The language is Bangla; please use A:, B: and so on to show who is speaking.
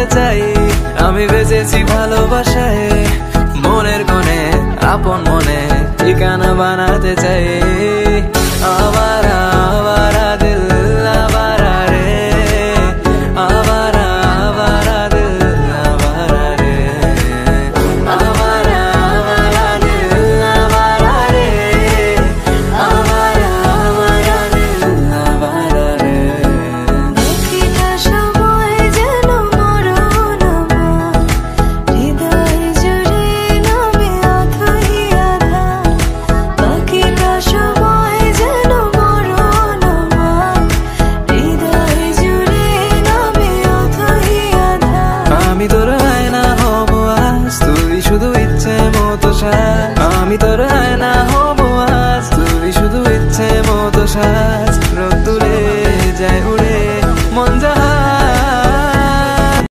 A: বানাতে চাই। আমি বেঁচেছি ভালোবাসায়, মনের কোণে আপন মনে ঠিকানা বানাতে চাই। আবারা আবারা দিল আবারা রে, আবারা আবারা দিল আবারা রে, আবারা আবারা দিল আবারা রে, আবারা আবারা দিল আবারা রে।
B: বাকিটা সময় যেন মরণ আমার, হৃদয় জুড়ে নামে অথই আধার। বাকিটা সময় যেন মরণ আমার, হৃদয় জুড়ে নামে অথই আধার।
A: আমি তোর আয়না হব আজ, তুই শুধু ইচ্ছে মতো সাজ। আমি তোর